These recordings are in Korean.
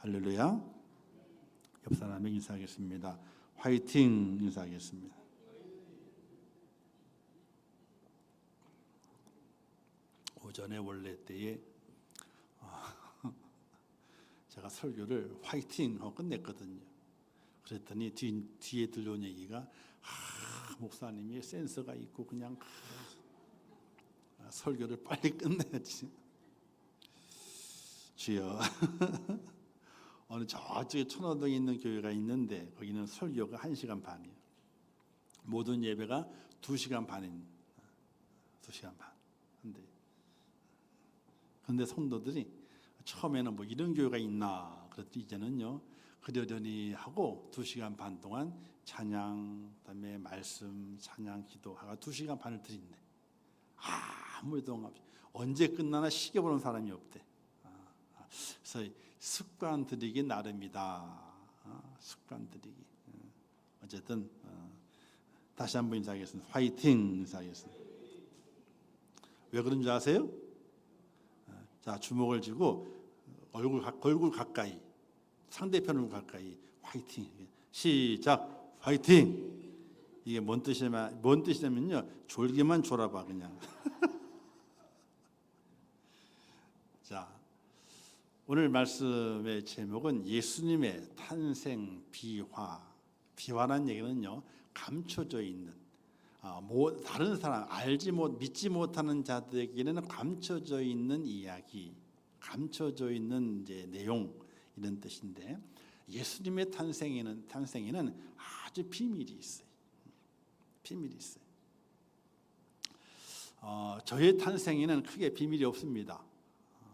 할렐루야. 옆 사람에게 인사하겠습니다. 화이팅 인사하겠습니다. 오전에 원래 때에 제가 설교를 화이팅 하고 끝냈거든요. 그랬더니 뒤에 들려온 얘기가 목사님이 센스가 있고 그냥 설교를 빨리 끝내야지. 주여. 어느 저쪽에 천호동에 있는 교회가 있는데 거기는 설교가 1시간 반이에요. 모든 예배가 2시간 반인 2시간 반. 근데 성도들이 처음에는 뭐 이런 교회가 있나 그랬더니 이제는요 그러려니 하고 2시간 반 동안 찬양, 그다음에 말씀, 찬양, 기도하고 2시간 반을 드린대. 아무 일도 없이 언제 끝나나 시계 보는 사람이 없대. 그래서 습관 들이기 나름이다. 습관 들이기. 어쨌든 다시 한번 인사하겠습니다. 화이팅 인사하겠습니다. 왜 그런 줄 아세요? 자, 주먹을 쥐고 얼굴 가까이, 상대편을 가까이 화이팅. 시작. 화이팅. 이게 뭔 뜻이냐면요. 졸기만 졸아봐 그냥. 자, 오늘 말씀의 제목은 예수님의 탄생 비화. 비화라는 얘기는요, 감춰져 있는 다른 사람 믿지 못하는 자들에게는 감춰져 있는 이야기, 감춰져 있는 이제 내용 이런 뜻인데 예수님의 탄생에는 아주 비밀이 있어요. 비밀이 있어요. 저의 탄생에는 크게 비밀이 없습니다.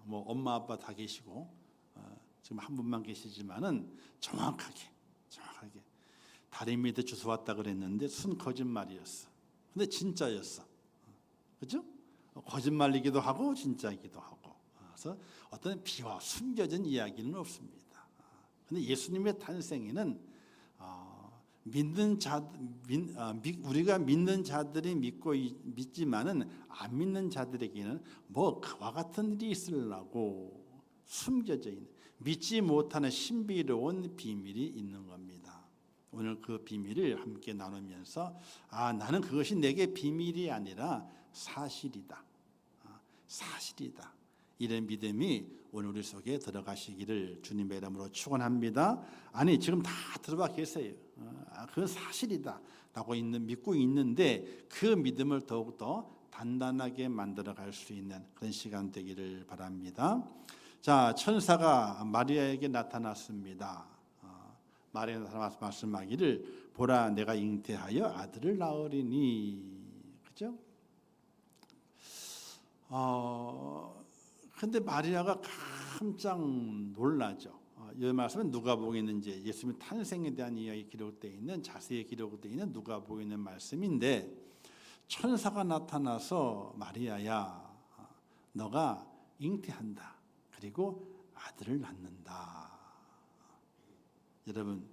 뭐 엄마 아빠 다 계시고 지금 한 분만 계시지만은 정확하게 다리 밑에 주워 왔다 그랬는데 순 거짓말이었어. 근데 진짜였어. 그렇죠? 거짓말이기도 하고 진짜이기도 하고. 그래서 어떤 비와 숨겨진 이야기는 없습니다. 근데 예수님의 탄생에는 우리가 믿는 자들이 믿지만은 안 믿는 자들에게는 뭐 그와 같은 일이 있으려고 숨겨져 있는 믿지 못하는 신비로운 비밀이 있는 겁니다. 오늘 그 비밀을 함께 나누면서 나는 그것이 내게 비밀이 아니라 사실이다. 사실이다. 이런 믿음이 오늘 우리 속에 들어가시기를 주님의 이름으로 축원합니다. 아니 지금 다 들어와 계세요. 그건 사실이다 라고 믿고 있는데 그 믿음을 더욱더 단단하게 만들어 갈 수 있는 그런 시간 되기를 바랍니다. 자, 천사가 마리아에게 나타났습니다. 마리아가 나타나서 말씀하기를 보라 내가 잉태하여 아들을 낳으리니. 그죠? 근데 마리아가 깜짝 놀라죠. 이 말씀은 누가복음에 있는 이제 예수님 탄생에 대한 이야기 기록되어 있는 자세히 기록되어 있는 누가복음에 있는 말씀인데 천사가 나타나서 마리아야 너가 잉태한다. 그리고 아들을 낳는다. 여러분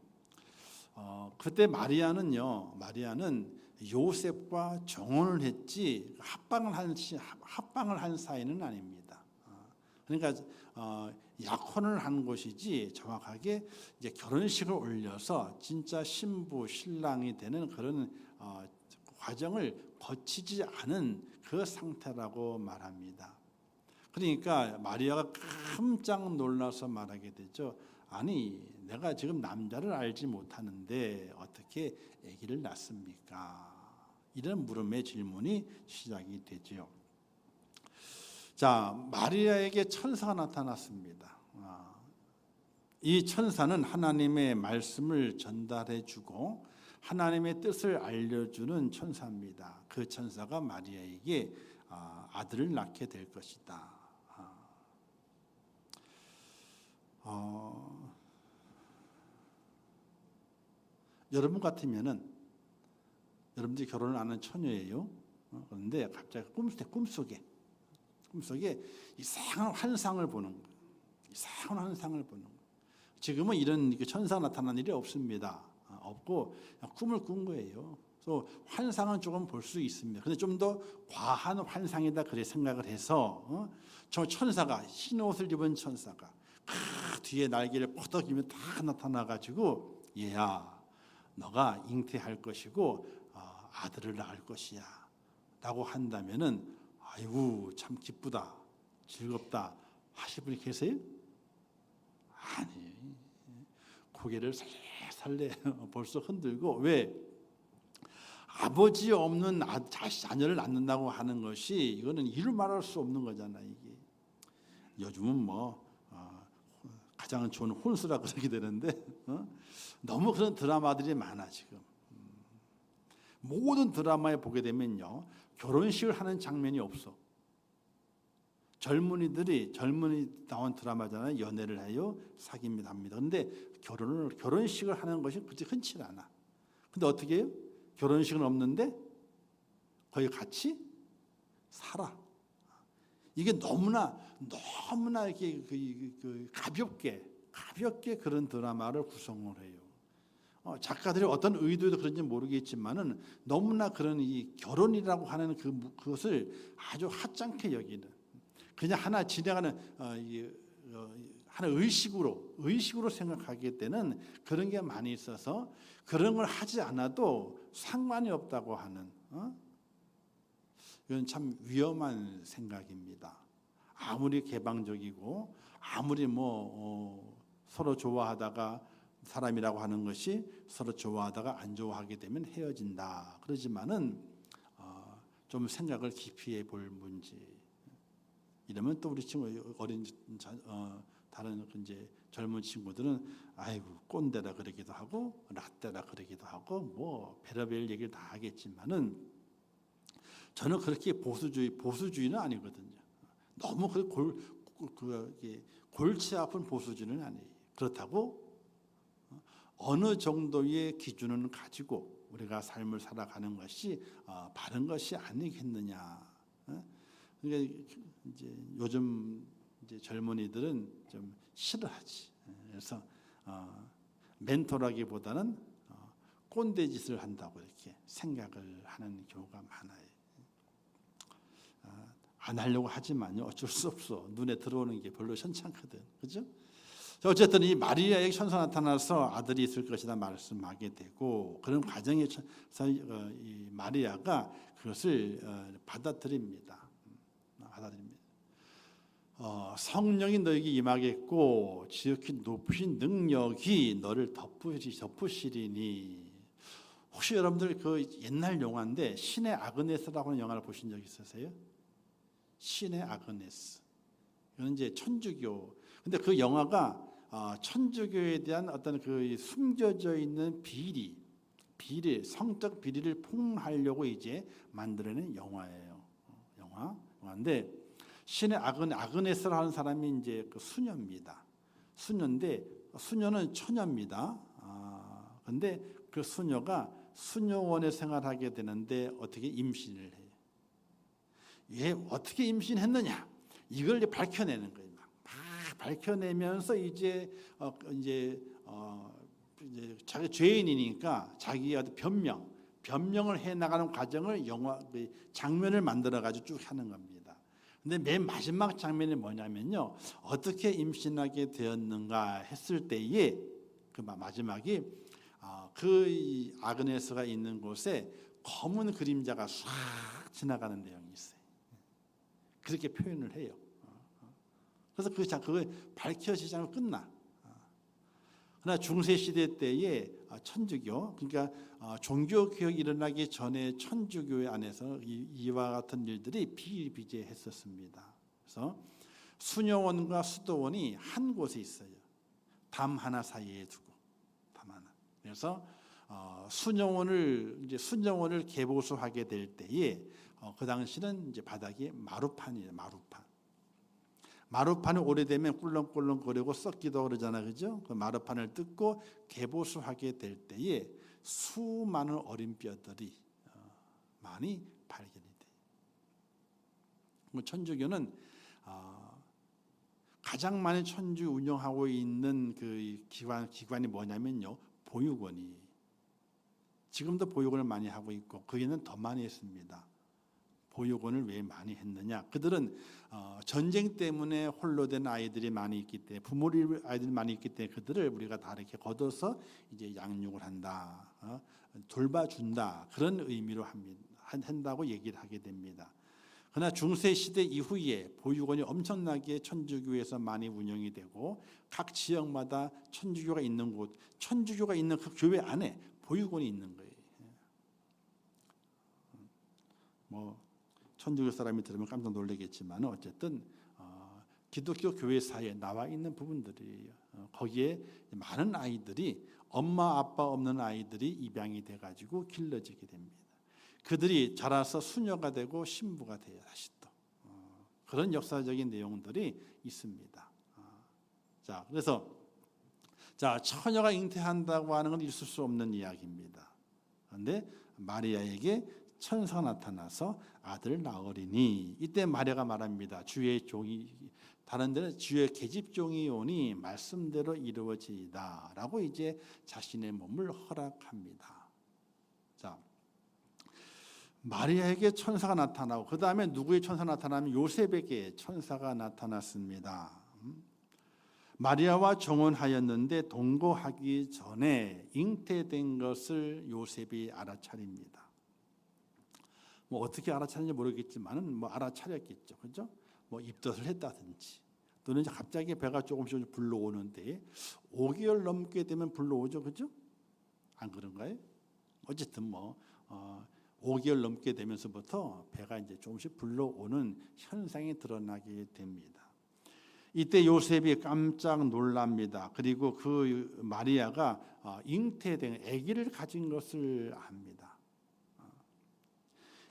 그때 마리아는 요셉과 정혼을 했지 합방을 한 사이는 아닙니다. 그러니까 약혼을 한 것이지 정확하게 이제 결혼식을 올려서 진짜 신부 신랑이 되는 그런 과정을 거치지 않은 그 상태라고 말합니다. 그러니까 마리아가 깜짝 놀라서 말하게 되죠. 아니 내가 지금 남자를 알지 못하는데 어떻게 아기를 낳습니까? 이런 물음의 질문이 시작이 되죠. 자, 마리아에게 천사가 나타났습니다. 이 천사는 하나님의 말씀을 전달해주고 하나님의 뜻을 알려주는 천사입니다. 그 천사가 마리아에게 아들을 낳게 될 것이다. 여러분 같으면은 여러분들이 결혼을 안 한 처녀예요. 그런데 갑자기 꿈속에 이상한 환상을 보는 거예요. 이상한 환상을 보는 거예요. 지금은 이런 천사가 나타난 일이 없습니다. 없고 꿈을 꾼 거예요. 그래서 환상은 조금 볼 수 있습니다. 근데 좀 더 과한 환상이다 그래 생각을 해서 저 천사가 흰 옷을 입은 천사가 뒤에 날개를 퍼덕이면 다 나타나가지고 얘야 너가 잉태할 것이고 아들을 낳을 것이야 라고 한다면은 아이고 참 기쁘다 즐겁다 하실 분이 계세요? 아니, 고개를 살래살래 벌써 흔들고 왜? 아버지 없는 자녀를 낳는다고 하는 것이 이거는 이루 말할 수 없는 거잖아. 이게 요즘은 뭐 가장 좋은 혼수라 그러게 되는데 너무 그런 드라마들이 많아 지금. 모든 드라마에 보게 되면요 결혼식을 하는 장면이 없어. 젊은이 나온 드라마잖아요. 연애를 해요, 사귑니다 합니다. 그런데 결혼식을 하는 것이 그렇게 흔치 않아. 근데 어떻게 해요? 결혼식은 없는데 거의 같이 살아. 이게 너무나 이렇게 가볍게 그런 드라마를 구성을 해요. 작가들이 어떤 의도도 그런지 모르겠지만은 너무나 그런 이 결혼이라고 하는 그것을 아주 하찮게 여기는 그냥 하나 진행하는 하나의 의식으로 생각하게 되는 그런 게 많이 있어서 그런 걸 하지 않아도 상관이 없다고 하는 이건 참 위험한 생각입니다. 아무리 개방적이고 아무리 서로 좋아하다가 사람이라고 하는 것이 서로 좋아하다가 안 좋아하게 되면 헤어진다. 그러지만은 좀 생각을 깊이 해볼 문제. 이러면 또 우리 친구 다른 이제 젊은 친구들은 아이고 꼰대라 그러기도 하고 라떼라 그러기도 하고 뭐 별의별 얘기를 다 하겠지만은 저는 그렇게 보수주의는 아니거든요. 너무 골치 아픈 보수주의는 아니에요. 그렇다고 어느 정도의 기준을 가지고 우리가 삶을 살아가는 것이 바른 것이 아니겠느냐. 그러니까 이제 요즘 이제 젊은이들은 좀 싫어하지. 그래서 멘토라기보다는 꼰대 짓을 한다고 이렇게 생각을 하는 경우가 많아요. 안 하려고 하지만요 어쩔 수 없어. 눈에 들어오는 게 별로 현찮거든. 그죠? 어쨌든 이 마리아에게 천사 나타나서 아들이 있을 것이다 말씀하게 되고 그런 과정에서 이 마리아가 그것을 받아들입니다. 성령이 너에게 임하겠고 지극히 높으신 능력이 너를 덮으시리니. 혹시 여러분들 그 옛날 영화인데 신의 아그네스라고 하는 영화를 보신 적 있으세요? 신의 아그네스. 이건 이제 천주교. 근데 그 영화가 천주교에 대한 어떤 그 숨겨져 있는 성적 비리를 폭로하려고 이제 만들어낸 영화예요. 영화인데 신의 아그네스라고 하는 사람이 이제 그 수녀입니다. 수녀인데 수녀는 처녀입니다. 근데 그 수녀가 수녀원에 생활하게 되는데 어떻게 임신을 해요. 얘 어떻게 임신했느냐? 이걸 이제 밝혀내는 거예요. 막 밝혀내면서 이제 자기 죄인이니까 자기가 변명을 해 나가는 과정을 장면을 만들어 가지고 쭉 하는 겁니다. 근데 맨 마지막 장면이 뭐냐면요. 어떻게 임신하게 되었는가 했을 때에 그 마지막이 그 아그네스가 있는 곳에 검은 그림자가 싹 지나가는 내용이 있어요. 그렇게 표현을 해요. 그래서 그게 밝혀지지 않고 끝나. 그러나 중세 시대 때에 천주교, 그러니까 종교 개혁이 일어나기 전에 천주교 안에서 이와 같은 일들이 비일비재했었습니다. 그래서 수녀원과 수도원이 한 곳에 있어요. 담 하나 사이에 두고 담 하나. 그래서 수녀원을 개보수하게 될 때에 그 당시는 이제 바닥이 마루판이에요. 마루판이 오래되면 꿀렁꿀렁거리고 썩기도 그러잖아, 그죠? 그 마루판을 뜯고 개보수하게 될 때에 수많은 어린 뼈들이 많이 발견이 돼요. 천주교는 가장 많이 천주 운영하고 있는 그 기관이 뭐냐면요, 보육원이. 지금도 보육원을 많이 하고 있고 거기는 더 많이 했습니다. 보육원을 왜 많이 했느냐? 그들은 전쟁 때문에 홀로 된 아이들이 많이 있기 때문에 부모를 아이들이 많이 있기 때문에 그들을 우리가 다 이렇게 걷어서 이제 양육을 한다, 돌봐준다 그런 의미로 한다고 얘기를 하게 됩니다. 그러나 중세 시대 이후에 보육원이 엄청나게 천주교에서 많이 운영이 되고 각 지역마다 천주교가 있는 곳, 천주교가 있는 그 교회 안에 보육원이 있는 거예요. 뭐 천주교 사람이 들으면 깜짝 놀라겠지만 어쨌든 기독교 교회사에 나와 있는 부분들이에요. 거기에 많은 아이들이 엄마 아빠 없는 아이들이 입양이 돼가지고 길러지게 됩니다. 그들이 자라서 수녀가 되고 신부가 돼야 다시 또 그런 역사적인 내용들이 있습니다. 자, 그래서 처녀가 잉태한다고 하는 건 있을 수 없는 이야기입니다. 그런데 마리아에게 천사가 나타나서 아들을 낳으리니 이때 마리아가 말합니다. 주의 종이 다른 데는 주의 계집종이 오니 말씀대로 이루어지이다라고 이제 자신의 몸을 허락합니다. 자, 마리아에게 천사가 나타나고 그 다음에 누구의 천사가 나타나면 요셉에게 천사가 나타났습니다. 마리아와 정혼하였는데 동거하기 전에 잉태된 것을 요셉이 알아차립니다. 뭐 어떻게 알아차렸는지 모르겠지만은 뭐 알아차렸겠죠, 그죠? 뭐 입덧을 했다든지 또는 이제 갑자기 배가 조금씩 불러오는데 5개월 넘게 되면 불러오죠, 그죠? 안 그런가요? 어쨌든 뭐 5개월 넘게 되면서부터 배가 이제 조금씩 불러오는 현상이 드러나게 됩니다. 이때 요셉이 깜짝 놀랍니다. 그리고 그 마리아가 잉태된 아기를 가진 것을 압니다.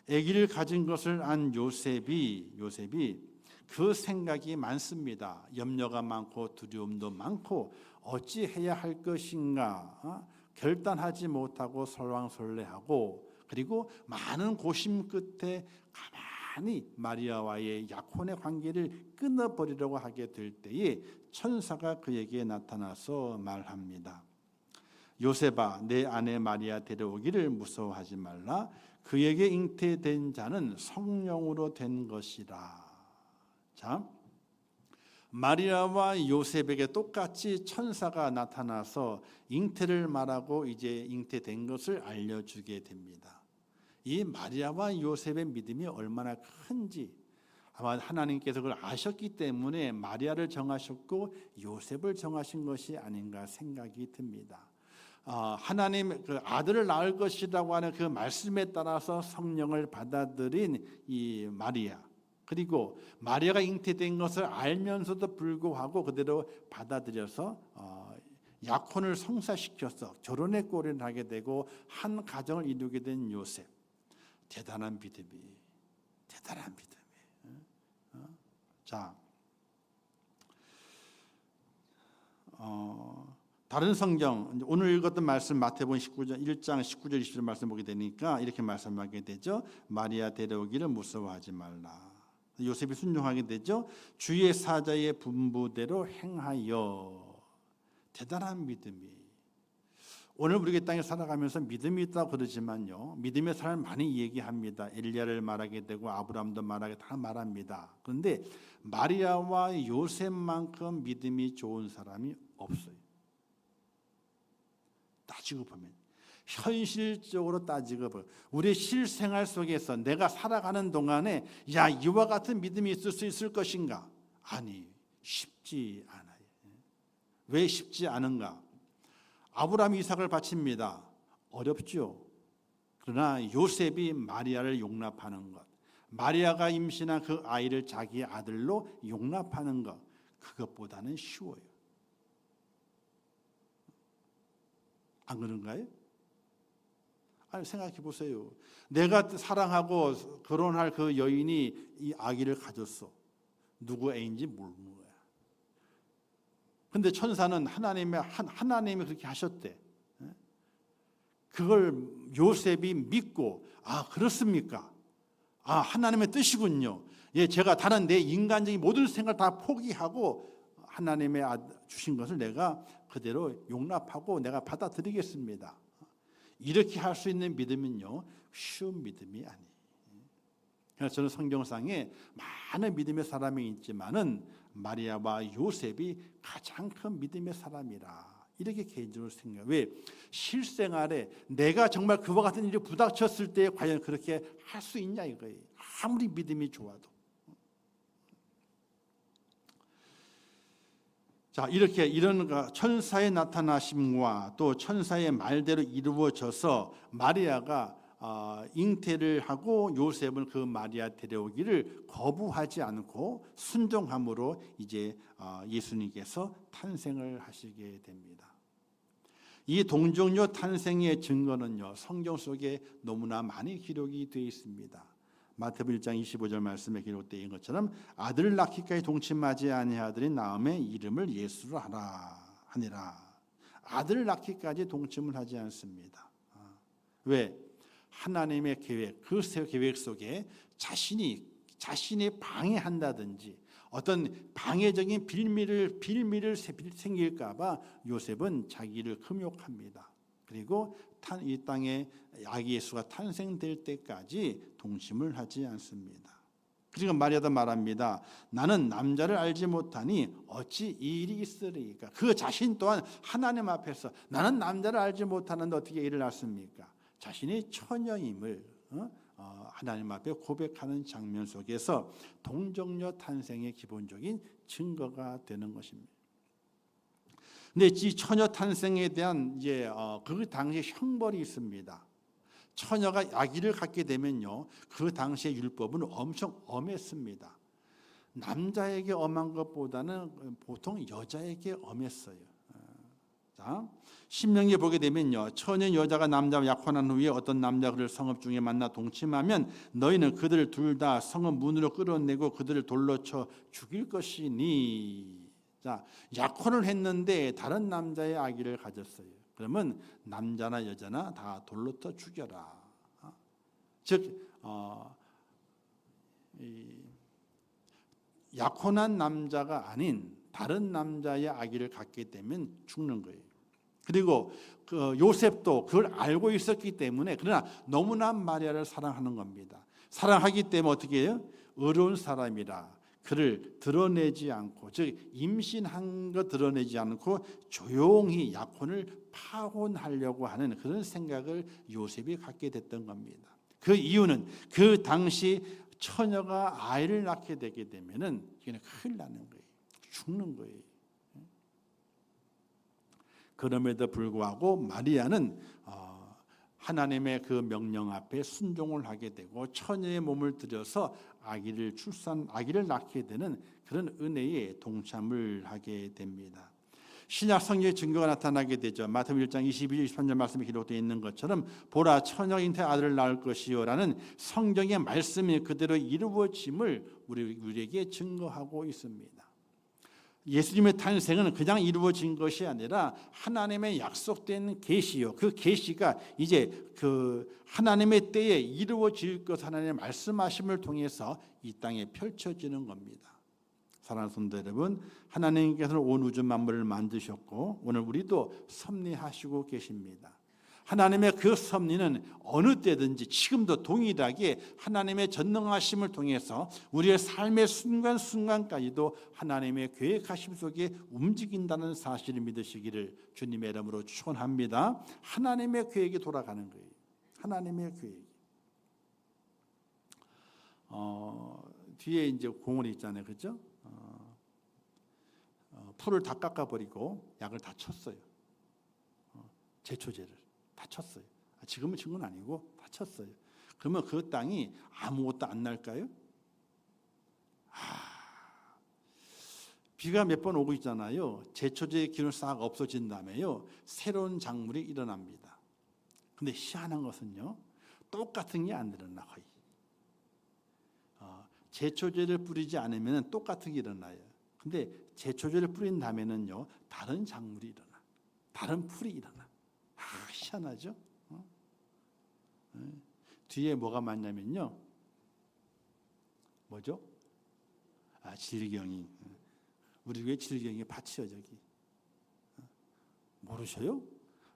아기를 가진 것을 안 요셉이 그 생각이 많습니다. 염려가 많고 두려움도 많고 어찌해야 할 것인가 결단하지 못하고 설왕설래하고 그리고 많은 고심 끝에 가만히 마리아와의 약혼의 관계를 끊어버리려고 하게 될 때에 천사가 그에게 나타나서 말합니다. 요셉아, 내 아내 마리아 데려오기를 무서워하지 말라. 그에게 잉태된 자는 성령으로 된 것이라. 자, 마리아와 요셉에게 똑같이 천사가 나타나서 잉태를 말하고 이제 잉태된 것을 알려주게 됩니다. 이 마리아와 요셉의 믿음이 얼마나 큰지 아마 하나님께서 그걸 아셨기 때문에 마리아를 정하셨고 요셉을 정하신 것이 아닌가 생각이 듭니다. 하나님 그 아들을 낳을 것이라고 하는 그 말씀에 따라서 성령을 받아들인 이 마리아, 그리고 마리아가 잉태된 것을 알면서도 불구하고 그대로 받아들여서 약혼을 성사시켜서 결혼의 꼴을 하게 되고 한 가정을 이루게 된 요셉. 대단한 믿음이. 자, 다른 성경 오늘 읽었던 말씀 마태복음 1장 19절 20절 말씀 보게 되니까 이렇게 말씀하게 되죠. 마리아 데려오기를 무서워하지 말라. 요셉이 순종하게 되죠. 주의 사자의 분부대로 행하여. 대단한 믿음이. 오늘 우리가 이 땅에 살아가면서 믿음이 있다고 그러지만요, 믿음의 사람을 많이 얘기합니다. 엘리야를 말하게 되고 아브라함도 말하게 다 말합니다. 그런데 마리아와 요셉만큼 믿음이 좋은 사람이 없어요. 따지고 보면, 현실적으로 따지고 보면 우리 실생활 속에서 내가 살아가는 동안에 이와 같은 믿음이 있을 수 있을 것인가? 아니, 쉽지 않아요. 왜 쉽지 않은가? 아브라함이 이삭을 바칩니다. 어렵죠. 그러나 요셉이 마리아를 용납하는 것, 마리아가 임신한 그 아이를 자기 아들로 용납하는 것, 그것보다는 쉬워요. 안 그런가요? 아니, 생각해 보세요. 내가 사랑하고 결혼할 그 여인이 이 아기를 가졌어. 누구 애인지 모르는 거야. 근데 천사는 하나님이 그렇게 하셨대. 그걸 요셉이 믿고, 그렇습니까? 하나님의 뜻이군요. 예, 제가 다른 내 인간적인 모든 생각을 다 포기하고 하나님의 주신 것을 내가 그대로 용납하고 내가 받아들이겠습니다. 이렇게 할 수 있는 믿음은요, 쉬운 믿음이 아니에요. 그래서 저는 성경상에 많은 믿음의 사람이 있지만은 마리아와 요셉이 가장 큰 믿음의 사람이라 이렇게 개인적으로 생각해요. 왜? 실생활에 내가 정말 그와 같은 일이 부닥쳤을 때 과연 그렇게 할 수 있냐 이거예요. 아무리 믿음이 좋아도. 자, 이렇게 이런 천사의 나타나심과 또 천사의 말대로 이루어져서 마리아가 잉태를 하고 요셉은 그 마리아 데려오기를 거부하지 않고 순종함으로 이제 예수님께서 탄생을 하시게 됩니다. 이 동정녀 탄생의 증거는요, 성경 속에 너무나 많이 기록이 되어 있습니다. 마태복음 1장 25절 말씀에 기록되어 있는 것처럼 아들을 낳기까지 동침하지 아니하더니 나음에 이름을 예수로 하니라. 아들을 낳기까지 동침을 하지 않습니다. 왜? 하나님의 계획, 그 계획 속에 자신이 방해한다든지 어떤 방해적인 빌미를 생길까봐 요셉은 자기를 금욕합니다. 그리고 이 땅에 아기 예수가 탄생될 때까지 동침을 하지 않습니다. 그리고 마리아도 말합니다. 나는 남자를 알지 못하니 어찌 이 일이 있으리까. 그 자신 또한 하나님 앞에서 나는 남자를 알지 못하는데 어떻게 일을 낳습니까? 자신이 처녀임을 하나님 앞에 고백하는 장면 속에서 동정녀 탄생의 기본적인 증거가 되는 것입니다. 근데 이 처녀 탄생에 대한 이제 그 당시 형벌이 있습니다. 처녀가 아기를 갖게 되면요, 그 당시의 율법은 엄청 엄했습니다. 남자에게 엄한 것보다는 보통 여자에게 엄했어요. 자, 신명기에 보게 되면요, 처녀 여자가 남자와 약혼한 후에 어떤 남자 그를 성읍 중에 만나 동침하면 너희는 그들을 둘 다 성읍 문으로 끌어내고 그들을 돌로 쳐 죽일 것이니. 자, 약혼을 했는데 다른 남자의 아기를 가졌어요. 그러면 남자나 여자나 다 돌로 쳐 죽여라. 즉 약혼한 남자가 아닌 다른 남자의 아기를 갖게 되면 죽는 거예요. 그리고 그 요셉도 그걸 알고 있었기 때문에, 그러나 너무나 마리아를 사랑하는 겁니다. 사랑하기 때문에 어떻게 해요? 의로운 사람이라 그를 드러내지 않고, 즉 임신한 거 드러내지 않고 조용히 약혼을 파혼하려고 하는 그런 생각을 요셉이 갖게 됐던 겁니다. 그 이유는 그 당시 처녀가 아이를 낳게 되게 되면은 이게 큰일 나는 거예요. 죽는 거예요. 그럼에도 불구하고 마리아는 하나님의 그 명령 앞에 순종을 하게 되고 처녀의 몸을 들여서 아기를 낳게 되는 그런 은혜에 동참을 하게 됩니다. 신약 성경의 증거가 나타나게 되죠. 마태복음 1장 22절 23절 말씀에 기록되어 있는 것처럼 보라 처녀가 잉태 아들을 낳을 것이요라는 성경의 말씀이 그대로 이루어짐을 우리에게 증거하고 있습니다. 예수님의 탄생은 그냥 이루어진 것이 아니라 하나님의 약속된 계시요, 그 계시가 이제 그 하나님의 때에 이루어질 것, 하나님의 말씀하심을 통해서 이 땅에 펼쳐지는 겁니다. 사랑하는 성도 여러분, 하나님께서는 온 우주 만물을 만드셨고 오늘 우리도 섭리하시고 계십니다. 하나님의 그 섭리는 어느 때든지 지금도 동일하게 하나님의 전능하심을 통해서 우리의 삶의 순간순간까지도 하나님의 계획하심 속에 움직인다는 사실을 믿으시기를 주님의 이름으로 축원합니다. 하나님의 계획이 돌아가는 거예요. 하나님의 계획. 뒤에 이제 공원이 있잖아요, 그렇죠? 풀을 다 깎아버리고 약을 다 쳤어요. 제초제를 다 쳤어요. 지금은 친 건 아니고 다 쳤어요. 그러면 그 땅이 아무것도 안 날까요? 비가 몇 번 오고 있잖아요. 제초제의 기운이 싹 없어진 다음에요, 새로운 작물이 일어납니다. 근데 희한한 것은요, 똑같은 게 안 일어나 거의. 제초제를 뿌리지 않으면 똑같은 게 일어나요. 근데 제초제를 뿌린 다음에는요, 다른 작물이 일어나, 다른 풀이 일어나. 희한하죠? 뒤에 뭐가 많냐면요, 뭐죠? 질경이. 우리 교회 질경이 밭이요, 저기. 모르셔요?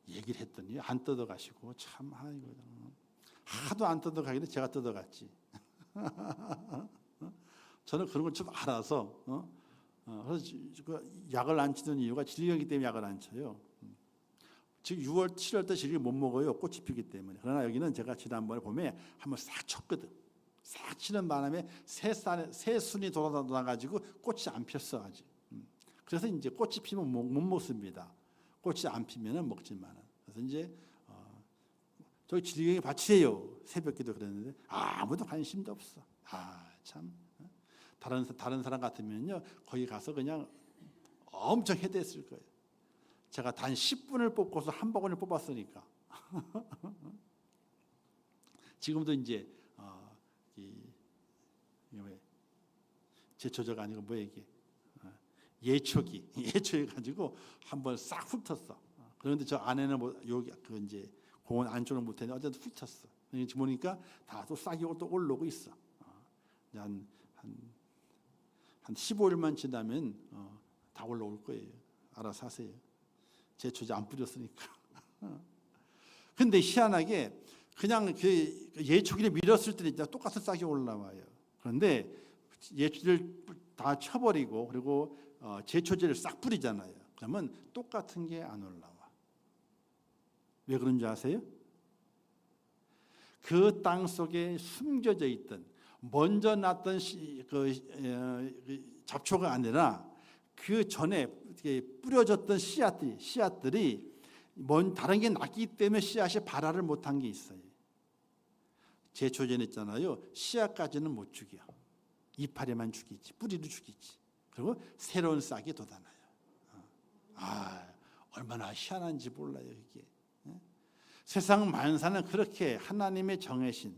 얘기를 했더니 안 뜯어가시고 참, 하도 안 뜯어가길래 제가 뜯어갔지. 저는 그런 걸 좀 알아서 그래서 그 약을 안 치는 이유가 질병이기 때문에 약을 안 쳐요. 지금 6월, 7월 때 질병 못 먹어요. 꽃이 피기 때문에. 그러나 여기는 제가 지난번에 봄에 한번 싹 쳤거든. 싹 치는 바람에 새 순이 돌아가지고 꽃이 안 폈어 아직. 그래서 이제 꽃이 피면 못 먹습니다. 꽃이 안 피면은 먹지만은. 그래서 이제 저기 질경에 바치세요. 새벽기도 그랬는데 아무도 관심도 없어. 참. 다른 사람 같으면요 거기 가서 그냥 엄청 해댔을 거예요. 제가 단 10분을 뽑고서 한 바구니를 뽑았으니까. 지금도 이제 제초제가 아니고 뭐야 이게 예초기 가지고 한번 싹 훑었어. 그런데 저 안에는 뭐 여기 그 이제 공원 안쪽은 못했는데 어쨌든 훑었어. 지금 보니까 다 또 싹이 또 올라오고 있어. 한 15일만 지나면 다 올라올 거예요. 알아서 하세요. 제초제 안 뿌렸으니까. 근데 희한하게 그냥 그 예초기를 밀었을 때 똑같은 싹이 올라와요. 그런데 예초기를 다 쳐버리고 그리고 제초제를 싹 뿌리잖아요. 그러면 똑같은 게 안 올라와. 왜 그런지 아세요? 그 땅 속에 숨겨져 있던 먼저 났던 잡초가 아니라 그 전에 뿌려졌던 씨앗들이 다른 게 났기 때문에 씨앗이 발화를 못한 게 있어요. 제초제는 있잖아요. 씨앗까지는 못 죽여. 이파리만 죽이지, 뿌리도 죽이지. 그리고 새로운 싹이 돋아나요. 얼마나 희한한지 몰라요 이게. 세상 만사는 그렇게 하나님의 정하신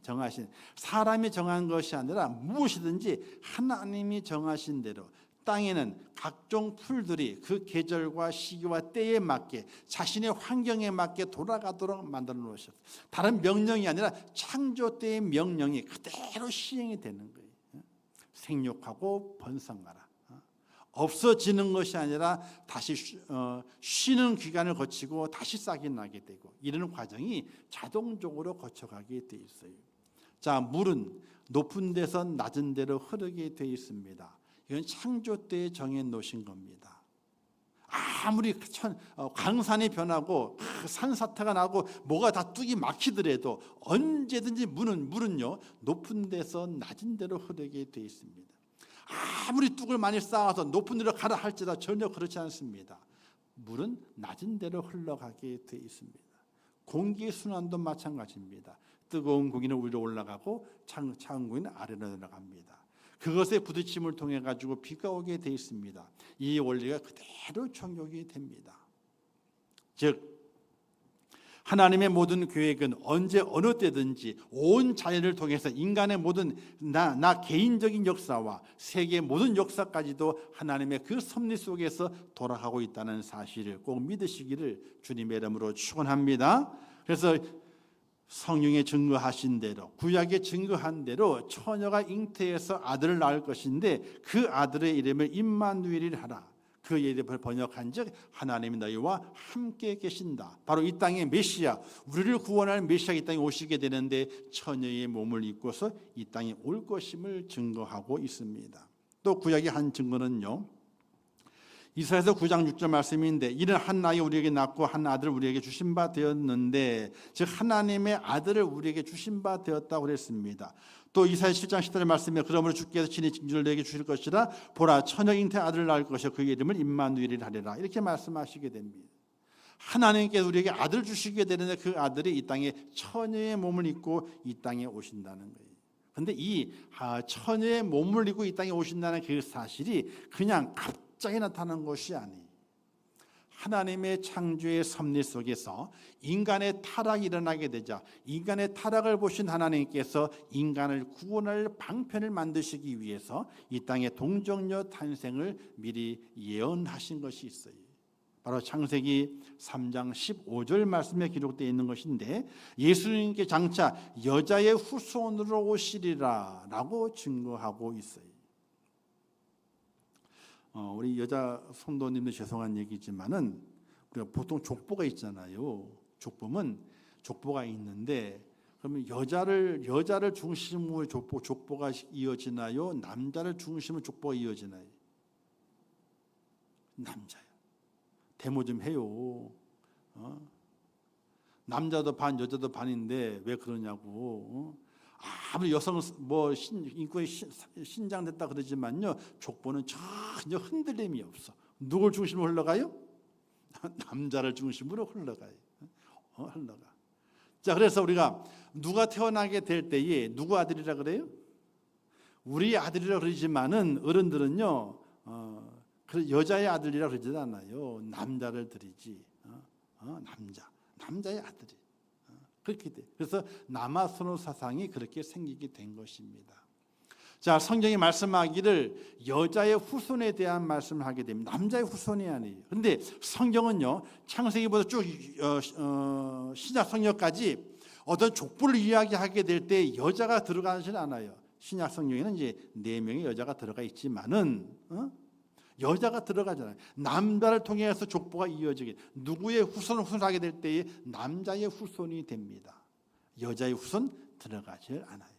사람이 정한 것이 아니라 무엇이든지 하나님이 정하신 대로 땅에는 각종 풀들이 그 계절과 시기와 때에 맞게 자신의 환경에 맞게 돌아가도록 만들어 놓으셨어요. 다른 명령이 아니라 창조 때의 명령이 그대로 시행이 되는 거예요. 생육하고 번성하라. 없어지는 것이 아니라 다시 쉬는 기간을 거치고 다시 싹이 나게 되고 이런 과정이 자동적으로 거쳐가게 돼 있어요. 자, 물은 높은 데서 낮은 데로 흐르게 돼 있습니다. 이건 창조 때에 정해 놓으신 겁니다. 아무리 강산이 변하고 산사태가 나고 뭐가 다 뚝이 막히더라도 언제든지 물은요 높은 데서 낮은 데로 흐르게 돼 있습니다. 아무리 뚝을 많이 쌓아서 높은 데로 가라 할지라도 전혀 그렇지 않습니다. 물은 낮은 데로 흘러가게 돼 있습니다. 공기의 순환도 마찬가지입니다. 뜨거운 공기는 위로 올라가고 차가운 공기는 아래로 내려갑니다. 그것의 부딪힘을 통해 가지고 비가 오게 돼 있습니다. 이 원리가 그대로 적용이 됩니다. 즉 하나님의 모든 계획은 언제 어느 때든지 온 자연을 통해서 인간의 모든 나 개인적인 역사와 세계의 모든 역사까지도 하나님의 그 섭리 속에서 돌아가고 있다는 사실을 꼭 믿으시기를 주님의 이름으로 축원합니다. 그래서 성령에 증거하신 대로 구약에 증거한 대로 처녀가 잉태해서 아들을 낳을 것인데 그 아들의 이름을 임마누엘이라 하라. 그 이름을 번역한즉 하나님이 너희와 함께 계신다. 바로 이 땅의 메시아, 우리를 구원할 메시아가 이 땅에 오시게 되는데 처녀의 몸을 입고서 이 땅에 올 것임을 증거하고 있습니다. 또 구약의 한 증거는요, 이사야서 9장 6절 말씀인데 이는 한 아이 우리에게 낳고 한 아들을 우리에게 주신 바 되었는데, 즉 하나님의 아들을 우리에게 주신 바 되었다고 그랬습니다. 또 이사야 7장 10절의 말씀에 그러므로 주께서 친히 징조를 내게 주실 것이라 보라 처녀 잉태 아들을 낳을 것이요 그의 이름을 임마누엘이라 하리라. 이렇게 말씀하시게 됩니다. 하나님께서 우리에게 아들 주시게 되는데 그 아들이 이 땅에 처녀의 몸을 입고 이 땅에 오신다는 거예요. 그런데 이 처녀의 몸을 입고 이 땅에 오신다는 그 사실이 그냥 갑자기 나타난 것이 아니에요. 하나님의 창조의 섭리 속에서 인간의 타락이 일어나게 되자 인간의 타락을 보신 하나님께서 인간을 구원할 방편을 만드시기 위해서 이 땅에 동정녀 탄생을 미리 예언하신 것이 있어요. 바로 창세기 3장 15절 말씀에 기록되어 있는 것인데 예수님께 장차 여자의 후손으로 오시리라 라고 증거하고 있어요. 우리 여자 성도님들 죄송한 얘기지만은 우리가 보통 족보가 있잖아요. 족보가 있는데 그러면 여자를 중심으로 족보가 이어지나요? 남자를 중심으로 족보가 이어지나요? 남자야. 데모 좀 해요. 남자도 반 여자도 반인데 왜 그러냐고. 아무리 여성 인권이 신장됐다 그러지만요, 족보는 전혀 흔들림이 없어. 누굴 중심으로 흘러가요? 남자를 중심으로 흘러가요. 흘러가. 자, 그래서 우리가 누가 태어나게 될 때에 누구 아들이라 그래요? 우리 아들이라 그러지만은 어른들은요, 여자의 아들이라 그러지 않아요. 남자를 드리지. 남자의 아들이. 그렇게 돼. 그래서 남아선호 사상이 그렇게 생기게 된 것입니다. 자, 성경이 말씀하기를 여자의 후손에 대한 말씀을 하게 됩니다. 남자의 후손이 아니에요. 그런데 성경은요, 창세기부터 쭉 신약 성경까지 어떤 족보를 이야기하게 될 때 여자가 들어가지는 않아요. 신약 성경에는 이제 4명의 여자가 들어가 있지만은 여자가 들어가잖아요. 남자를 통해서 족보가 이어지게, 누구의 후손을 후손하게 될 때에 남자의 후손이 됩니다. 여자의 후손 들어가지 않아요.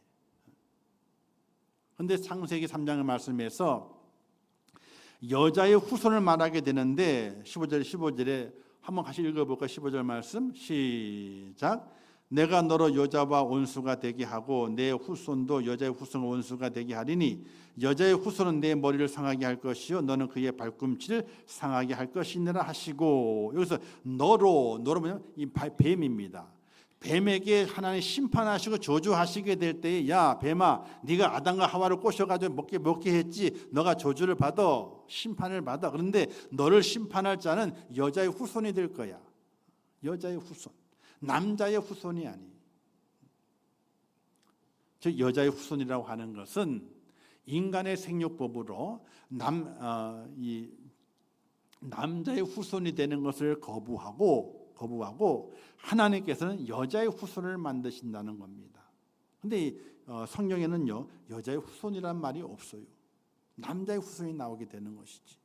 그런데 창세기 3장의 말씀에서 여자의 후손을 말하게 되는데 15절에 한번 같이 읽어볼까요? 15절 말씀 시작. 내가 너로 여자와 원수가 되게 하고 내 후손도 여자의 후손과 원수가 되게 하리니 여자의 후손은 내 머리를 상하게 할 것이요 너는 그의 발꿈치를 상하게 할 것이니라 하시고, 여기서 너로 뭐냐면 이 뱀입니다. 뱀에게 하나님 심판하시고 저주하시게 될 때에 야 뱀아, 네가 아담과 하와를 꼬셔가지고 먹게 했지. 너가 저주를 받아, 심판을 받아. 그런데 너를 심판할 자는 여자의 후손이 될 거야. 여자의 후손, 남자의 후손이 아니. 즉 여자의 후손이라고 하는 것은 인간의 생육법으로 남자의 후손이 되는 것을 거부하고 하나님께서는 여자의 후손을 만드신다는 겁니다. 그런데 성경에는요, 여자의 후손이란 말이 없어요. 남자의 후손이 나오게 되는 것이지.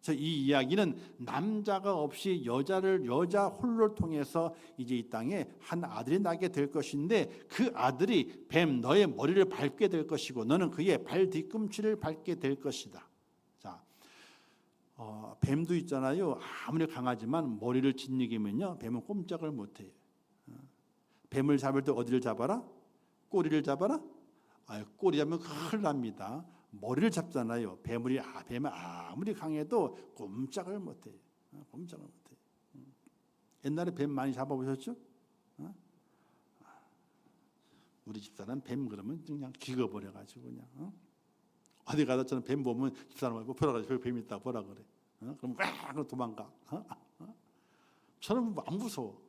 그래서 이 이야기는 남자가 없이 여자 홀로를 통해서 이제 이 땅에 한 아들이 나게 될 것인데, 그 아들이 뱀 너의 머리를 밟게 될 것이고 너는 그의 발 뒤꿈치를 밟게 될 것이다. 자, 뱀도 있잖아요. 아무리 강하지만 머리를 짓이기면요, 뱀은 꼼짝을 못해요. 뱀을 잡을 때 어디를 잡아라? 꼬리를 잡아라? 꼬리 잡으면 큰일 납니다. 머리를 잡잖아요. 뱀은 아무리 강해도 꼼짝을 못해요. 꼼짝을 못해요. 옛날에 뱀 많이 잡아보셨죠? 우리 집사람 뱀 그러면 그냥 기거버려가지고 그냥 어디 가서 저는 뱀 보면 집사람하고 보라가지고 저기 뱀 있다 보라 그래. 그럼 꽉 도망가. 저는 안 무서워.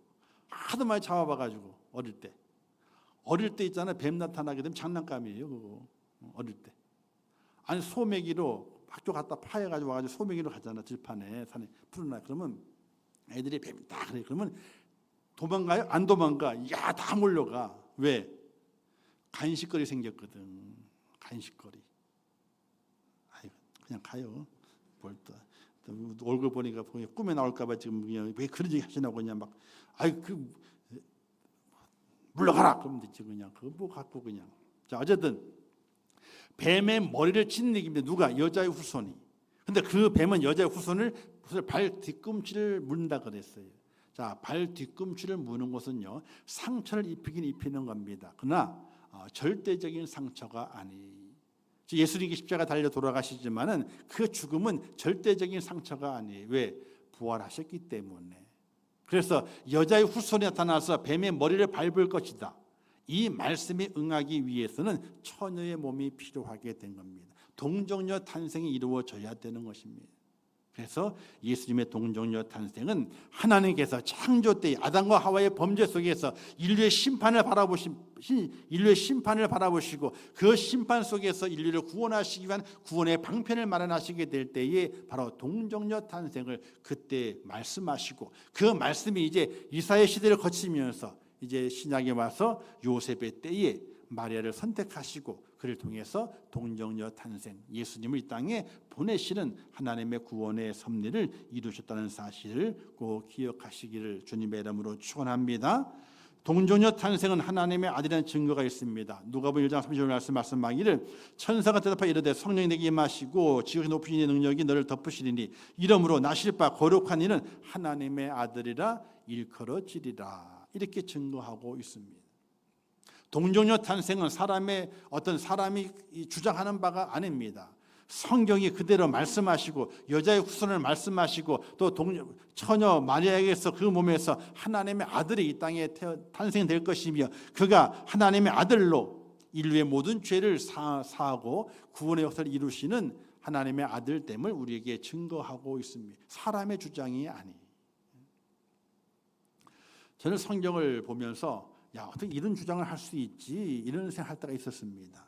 하도 많이 잡아봐가지고 어릴 때 있잖아요. 뱀 나타나게 되면 장난감이에요. 그거 어릴 때. 아니 소매기로 학교 갔다 파해가지고 와가지고 소매기로 가잖아. 들판에 산에 푸르나. 그러면 애들이 뱀이다 그래. 그러면 도망가요? 안 도망가. 야, 다 몰려가. 왜? 간식거리 생겼거든. 간식거리. 그냥 가요. 뭘 또 얼굴 보니까 꿈에 나올까봐 지금 그냥 왜 그런 얘기 하시냐고 그냥 막 물러가라 그러면 되지 그냥. 그거 뭐 갖고 그냥. 자, 어쨌든 뱀의 머리를 짓이깁니다. 누가? 여자의 후손이. 근데 그 뱀은 여자의 후손을 발 뒤꿈치를 문다 그랬어요. 자, 발 뒤꿈치를 무는 것은요, 상처를 입히는 겁니다. 그러나 절대적인 상처가 아니. 예수님이 십자가 달려 돌아가시지만은 그 죽음은 절대적인 상처가 아니에요. 왜? 부활하셨기 때문에. 그래서 여자의 후손이 나타나서 뱀의 머리를 밟을 것이다. 이 말씀에 응하기 위해서는 처녀의 몸이 필요하게 된 겁니다. 동정녀 탄생이 이루어져야 되는 것입니다. 그래서 예수님의 동정녀 탄생은 하나님께서 창조 때 아담과 하와의 범죄 속에서 인류의 심판을 바라보시고 그 심판 속에서 인류를 구원하시기 위한 구원의 방편을 마련하시게 될 때에 바로 동정녀 탄생을 그때 말씀하시고, 그 말씀이 이제 이사야 시대를 거치면서 이제 신약에 와서 요셉의 때에 마리아를 선택하시고 그를 통해서 동정녀 탄생, 예수님을 이 땅에 보내시는 하나님의 구원의 섭리를 이루셨다는 사실을 꼭 기억하시기를 주님의 이름으로 축원합니다. 동정녀 탄생은 하나님의 아들이라는 증거가 있습니다. 누가복음 1장 30절 말씀하기를 천사가 대답하여 이르되 성령이 내게 임하시고 지극히 높으신 이의 능력이 너를 덮으시리니 이러므로 나실 바 거룩한 이는 하나님의 아들이라 일컬어지리라. 이렇게 증거하고 있습니다. 동정녀 탄생은 어떤 사람이 주장하는 바가 아닙니다. 성경이 그대로 말씀하시고 여자의 후손을 말씀하시고 또 처녀 마리아에게서 그 몸에서 하나님의 아들이 이 땅에 탄생될 것이며 그가 하나님의 아들로 인류의 모든 죄를 사하고 구원의 역사를 이루시는 하나님의 아들됨을 우리에게 증거하고 있습니다. 사람의 주장이 아니. 저는 성경을 보면서 어떻게 이런 주장을 할 수 있지 이런 생각할 때가 있었습니다.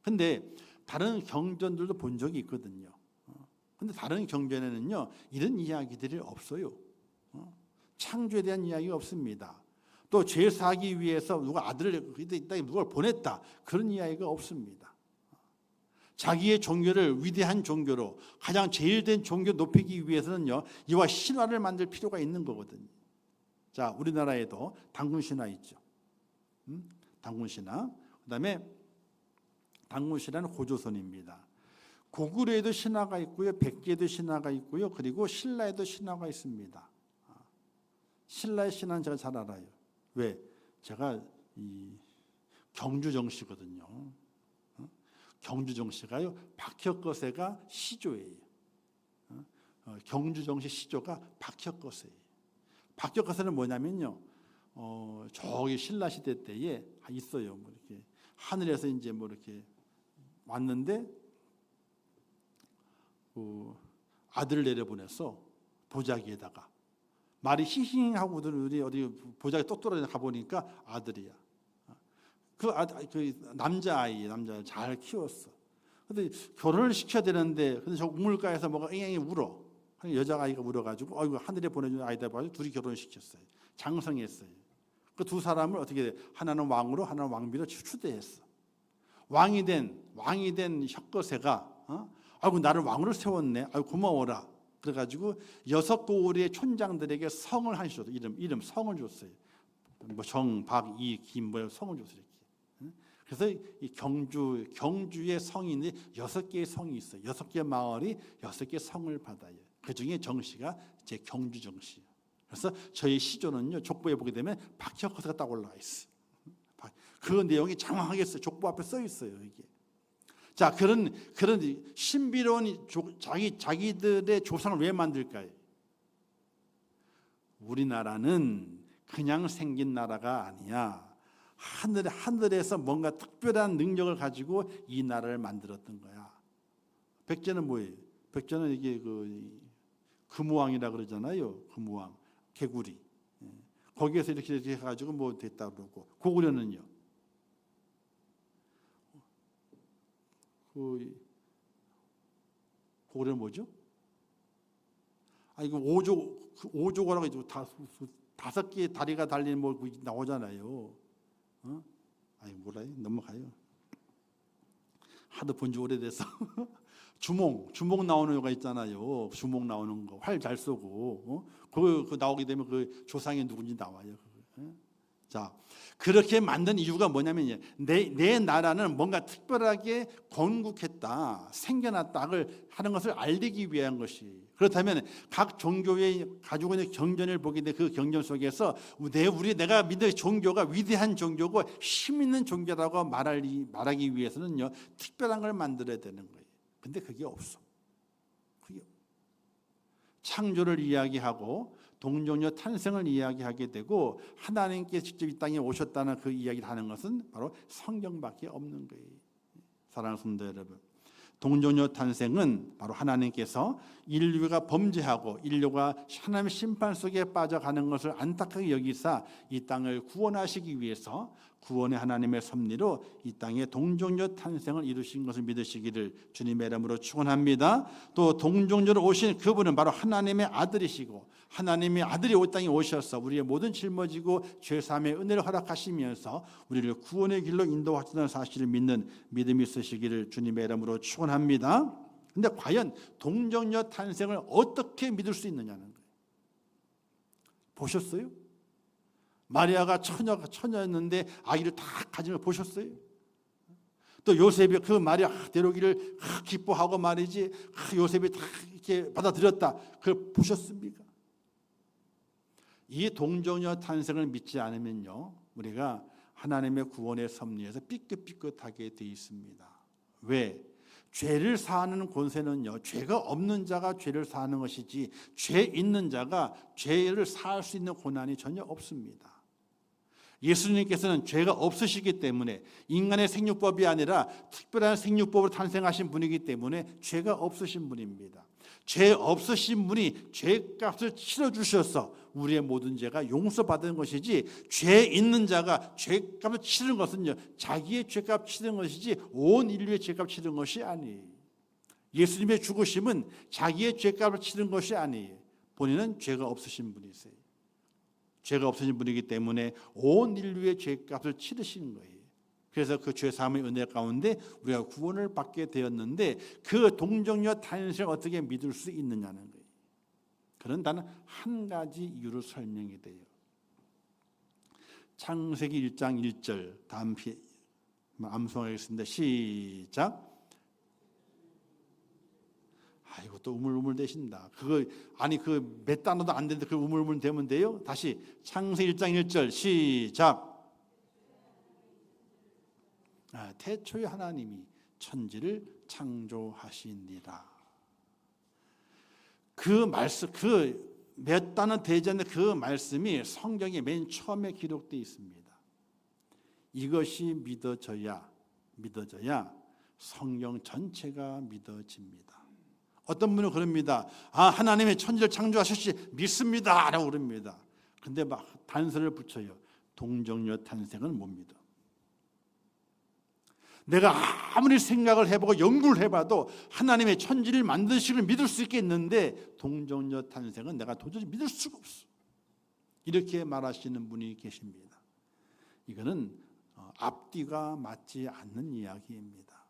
근데 다른 경전들도 본 적이 있거든요. 근데 다른 경전에는요 이런 이야기들이 없어요. 창조에 대한 이야기가 없습니다. 또 죄 사하기 위해서 누가 아들을 이 땅에 누가 보냈다 그런 이야기가 없습니다. 자기의 종교를 위대한 종교로 가장 제일된 종교 높이기 위해서는요 이와 신화를 만들 필요가 있는 거거든요. 자, 우리나라에도 당군신화 있죠. 당군신화. 그다음에 당군신화는 고조선입니다. 고구려에도 신화가 있고요, 백제에도 신화가 있고요, 그리고 신라에도 신화가 있습니다. 신라의 신화는 제가 잘 알아요. 왜? 제가 이 경주정씨거든요. 경주정씨가요, 박혁거세가 시조예요. 경주정씨 시조가 박혁거세예요. 박혁거세는 뭐냐면요, 저기 신라 시대 때에 있어요. 뭐 이렇게 하늘에서 이제 뭐 이렇게 왔는데 아들을 내려보내서 보자기에다가 말이 싱싱하고 우리 어디 보자기 똑 떨어져 가 보니까 아들이야. 그 남자아이 잘 키웠어. 근데 결혼을 시켜야 되는데 근데 저 우물가에서 뭐가 앵앵이 울어. 여자아이가 울어가지고 어이구 하늘에 보내준 아이다 봐서 둘이 결혼시켰어요. 장성했어요. 그 두 사람을 어떻게 돼? 하나는 왕으로 하나는 왕비로 추대했어. 왕이 된 혁거세가 아이고 나를 왕으로 세웠네. 아이고 고마워라. 그래가지고 6고을의 촌장들에게 성을 하나 줬어요. 이름 성을 줬어요. 뭐 정, 박, 이, 김 뭐 성을 줬어요. 이렇게. 그래서 이 경주의 성이 있는데 6개의 성이 있어요. 6개 마을이 6개 성을 받아요. 그 중에 정씨가 제 경주 정씨. 그래서 저희 시조는요 족보에 보게 되면 박혁거세가 딱 올라와 있어. 그 내용이 장황하게 있어요. 족보 앞에 써 있어요. 이게. 자 그런 신비로운 자기들의 조상을 왜 만들까요? 우리나라는 그냥 생긴 나라가 아니야. 하늘에서 뭔가 특별한 능력을 가지고 이 나라를 만들었던 거야. 백제는 뭐예요? 백제는 이게 금우왕이라 그러잖아요. 금우왕, 개구리. 거기에서 이렇게 해가지고 뭐 됐다 그러고 고구려는요. 고구려는 뭐죠? 이거 오조고라고 해도 5개의 다리가 달린 뭐 나오잖아요. 몰라요. 넘어가요. 하도 본 지 오래돼서. 주몽 나오는 거가 있잖아요. 주몽 나오는 거, 활 잘 쏘고, 그 나오게 되면 그 조상이 누군지 나와요. 자, 그렇게 만든 이유가 뭐냐면 내 나라는 뭔가 특별하게 건국했다, 생겨났다를 하는 것을 알리기 위한 것이. 그렇다면 각 종교의 가지고 있는 경전을 보게 돼 그 경전 속에서 내가 믿는 종교가 위대한 종교고 힘 있는 종교라고 말하기 위해서는요 특별한 걸 만들어야 되는 거예요. 근데 그게 없어. 창조를 이야기하고 동정녀 탄생을 이야기하게 되고 하나님께 직접 이 땅에 오셨다는 그 이야기를 하는 것은 바로 성경밖에 없는 거예요. 사랑하는 성도 여러분, 동정녀 탄생은 바로 하나님께서 인류가 범죄하고 인류가 하나님의 심판 속에 빠져가는 것을 안타깝게 여기사 이 땅을 구원하시기 위해서 구원의 하나님의 섭리로 이 땅에 동정녀 탄생을 이루신 것을 믿으시기를 주님의 이름으로 축원합니다. 또 동정녀로 오신 그분은 바로 하나님의 아들이시고 하나님의 아들이 이 땅에 오셔서 우리의 모든 짊어지고 죄사함의 은혜를 허락하시면서 우리를 구원의 길로 인도하시는 사실을 믿는 믿음이 있으시기를 주님의 이름으로 축원합니다. 근데 과연 동정녀 탄생을 어떻게 믿을 수 있느냐는 거예요. 보셨어요? 마리아가 처녀였는데 아기를 다 가진 걸 보셨어요? 또 요셉이 그 마리아 데려오기를 기뻐하고 말이지, 요셉이 다 이렇게 받아들였다, 그걸 보셨습니까? 이 동정녀 탄생을 믿지 않으면요, 우리가 하나님의 구원의 섭리에서 삐끗삐끗하게 돼 있습니다. 왜? 죄를 사하는 권세는요, 죄가 없는 자가 죄를 사하는 것이지 죄 있는 자가 죄를 사할 수 있는 권한이 전혀 없습니다. 예수님께서는 죄가 없으시기 때문에, 인간의 생육법이 아니라 특별한 생육법으로 탄생하신 분이기 때문에 죄가 없으신 분입니다. 죄 없으신 분이 죄값을 치러주셔서 우리의 모든 죄가 용서받은 것이지, 죄 있는 자가 죄값을 치르는 것은요, 자기의 죄값 치르는 것이지 온 인류의 죄값 치르는 것이 아니에요. 예수님의 죽으심은 자기의 죄값을 치르는 것이 아니에요. 본인은 죄가 없으신 분이세요. 죄가 없으신 분이기 때문에 온 인류의 죄값을 치르신 거예요. 그래서 그 죄사함의 은혜 가운데 우리가 구원을 받게 되었는데, 그 동정녀 탄생을 어떻게 믿을 수 있느냐는 거예요. 그런 단 한 가지 이유로 설명이 돼요. 창세기 1장 1절, 다음 암송하겠습니다. 시작. 아이고, 또 우물우물 대신다. 그거 아니, 그 몇 단어도 안 되는데 그 우물우물 되면 돼요? 다시 창세기 1장 1절 시작. 태초에 하나님이 천지를 창조하시니라. 그 말씀, 그 몇 단어 되지 않는 그 말씀이 성경에 맨 처음에 기록되어 있습니다. 이것이 믿어져야 성경 전체가 믿어집니다. 어떤 분은 그럽니다. 하나님의 천지를 창조하셨지 믿습니다 라고 그럽니다. 근데 막 단서를 붙여요. 동정녀 탄생은 못 믿어. 내가 아무리 생각을 해보고 연구를 해봐도 하나님의 천지를 만드신 걸 믿을 수 있겠는데 동정녀 탄생은 내가 도저히 믿을 수가 없어. 이렇게 말하시는 분이 계십니다. 이거는 앞뒤가 맞지 않는 이야기입니다.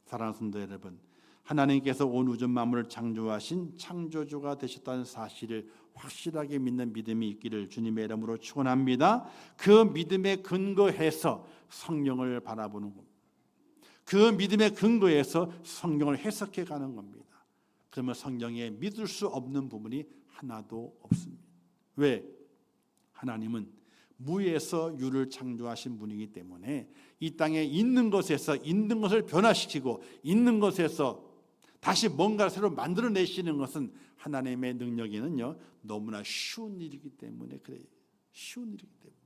사랑하는 성도 여러분, 하나님께서 온 우주 만물을 창조하신 창조주가 되셨다는 사실을 확실하게 믿는 믿음이 있기를 주님의 이름으로 축원합니다. 그 믿음에 근거해서 성경을 바라보는 겁니다. 그 믿음의 근거에서 성경을 해석해 가는 겁니다. 그러면 성경에 믿을 수 없는 부분이 하나도 없습니다. 왜? 하나님은 무에서 유를 창조하신 분이기 때문에 이 땅에 있는 것에서 있는 것을 변화시키고 있는 것에서 다시 뭔가 새로 만들어내시는 것은 하나님의 능력에는요 너무나 쉬운 일이기 때문에 그래요. 쉬운 일이기 때문에.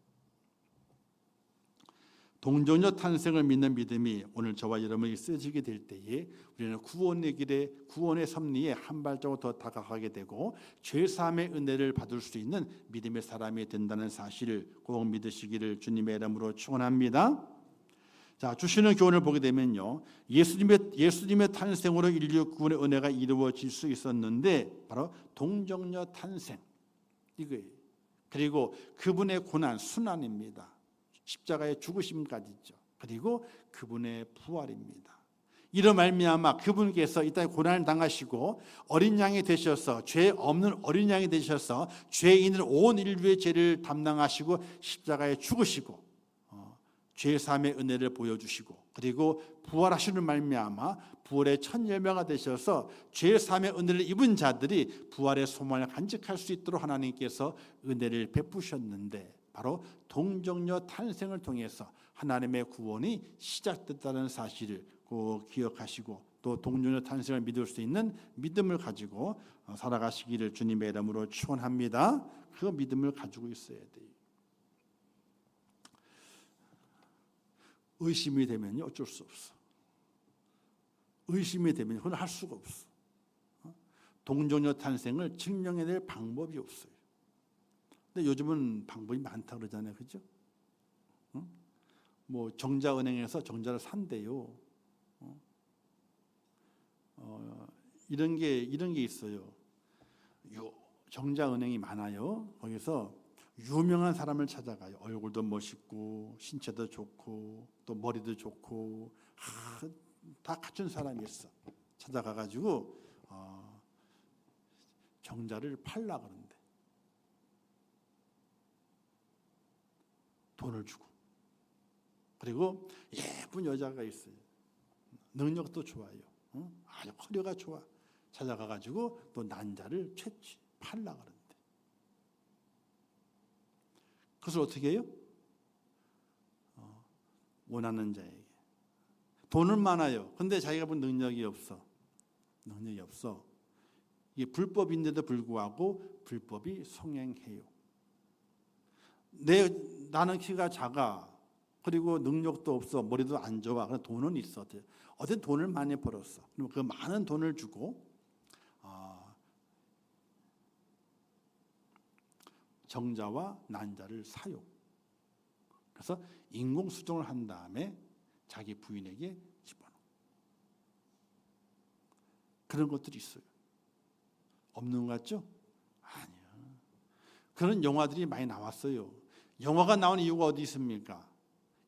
동정녀 탄생을 믿는 믿음이 오늘 저와 여러분이 쓰여지게 될 때에 우리는 구원의 길에, 구원의 섭리에 한 발자국 더 다가가게 되고 죄사함의 은혜를 받을 수 있는 믿음의 사람이 된다는 사실을 꼭 믿으시기를 주님의 이름으로 축원합니다. 자, 주시는 교훈을 보게 되면요, 예수님의 탄생으로 인류 구원의 은혜가 이루어질 수 있었는데 바로 동정녀 탄생 이거예요. 그리고 그분의 고난, 순환입니다. 십자가의 죽으심까지죠. 그리고 그분의 부활입니다. 이로 말미암아 그분께서 이 땅에 고난을 당하시고 어린 양이 되셔서, 죄 없는 어린 양이 되셔서 죄인을 온 인류의 죄를 담당하시고 십자가에 죽으시고 죄 사함의 은혜를 보여주시고, 그리고 부활하시는 말미암아 부활의 첫 열매가 되셔서 죄 사함의 은혜를 입은 자들이 부활의 소망을 간직할 수 있도록 하나님께서 은혜를 베푸셨는데, 바로 동정녀 탄생을 통해서 하나님의 구원이 시작됐다는 사실을 꼭 기억하시고, 또 동정녀 탄생을 믿을 수 있는 믿음을 가지고 살아가시기를 주님의 이름으로 축원합니다. 그 믿음을 가지고 있어야 돼요. 의심이 되면요 어쩔 수 없어. 의심이 되면 그건 할 수가 없어. 동정녀 탄생을 증명해낼 방법이 없어요. 근데 요즘은 방법이 많다 그러잖아요, 그렇죠? 뭐 정자은행에서 정자를 산대요. 이런 게 있어요. 정자은행이 많아요. 거기서 유명한 사람을 찾아가요. 얼굴도 멋있고 신체도 좋고 또 머리도 좋고 다 갖춘 사람이 있어. 찾아가가지고 정자를 팔라 그러는데. 돈을 주고, 그리고 예쁜 여자가 있어요. 능력도 좋아요. 아주 커리어가 좋아. 찾아가가지고 또 난자를 팔라 그러는데. 그것을 어떻게 해요? 원하는 자에게. 돈은 많아요. 근데 자기가 본 능력이 없어. 능력이 없어. 이게 불법인데도 불구하고 불법이 성행해요. 나는 키가 작아. 그리고 능력도 없어. 머리도 안 좋아. 그런데 돈은 있어. 어쨌든 돈을 많이 벌었어. 그럼 그 많은 돈을 주고 정자와 난자를 사요. 그래서 인공수정을 한 다음에 자기 부인에게 집어넣어. 그런 것들이 있어요. 없는 것 같죠? 아니요. 그런 영화들이 많이 나왔어요. 영화가 나온 이유가 어디 있습니까?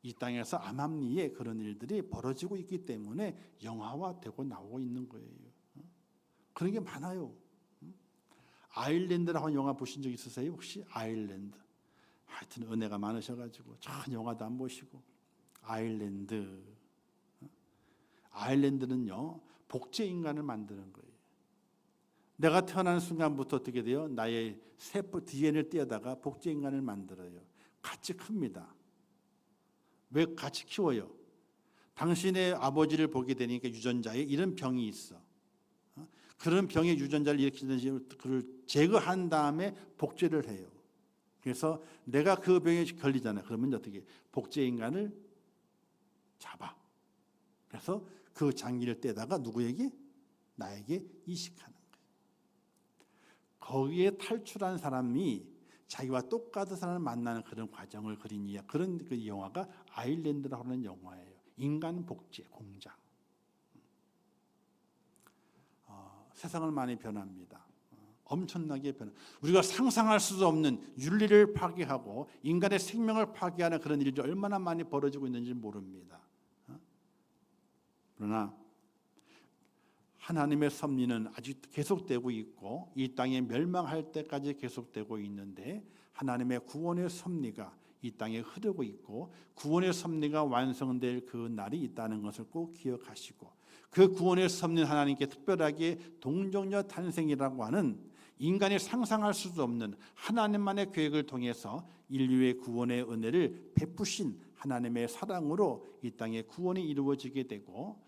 이 땅에서 암암리에 그런 일들이 벌어지고 있기 때문에 영화화되고 나오고 있는 거예요. 그런 게 많아요. 아일랜드라고 영화 보신 적 있으세요? 혹시 아일랜드? 하여튼 은혜가 많으셔가지고 전 영화도 안 보시고. 아일랜드는요 복제 인간을 만드는 거예요. 내가 태어나는 순간부터 어떻게 돼요? 나의 세포 DNA를 떼어다가 복제 인간을 만들어요. 같이 큽니다. 왜 같이 키워요? 당신의 아버지를 보게 되니까 유전자에 이런 병이 있어. 그런 병의 유전자를 일으키든지 그를 제거한 다음에 복제를 해요. 그래서 내가 그 병에 걸리잖아요. 그러면 어떻게 복제 인간을 잡아. 그래서 그 장기를 떼다가 누구에게? 나에게 이식하는 거예요. 거기에 탈출한 사람이 자기와 똑같은 사람을 만나는 그런 과정을 그린 그런 그 영화가 아일랜드라고 하는 영화예요. 인간 복제 공장. 세상을 많이 변합니다. 엄청나게 변화. 우리가 상상할 수도 없는 윤리를 파괴하고 인간의 생명을 파괴하는 그런 일들이 얼마나 많이 벌어지고 있는지 모릅니다. 그러나 하나님의 섭리는 아직 계속되고 있고 이 땅에 멸망할 때까지 계속되고 있는데 하나님의 구원의 섭리가 이 땅에 흐르고 있고 구원의 섭리가 완성될 그 날이 있다는 것을 꼭 기억하시고 그 구원의 섭리는 하나님께 특별하게 동정녀 탄생이라고 하는 인간이 상상할 수도 없는 하나님만의 계획을 통해서 인류의 구원의 은혜를 베푸신 하나님의 사랑으로 이 땅에 구원이 이루어지게 되고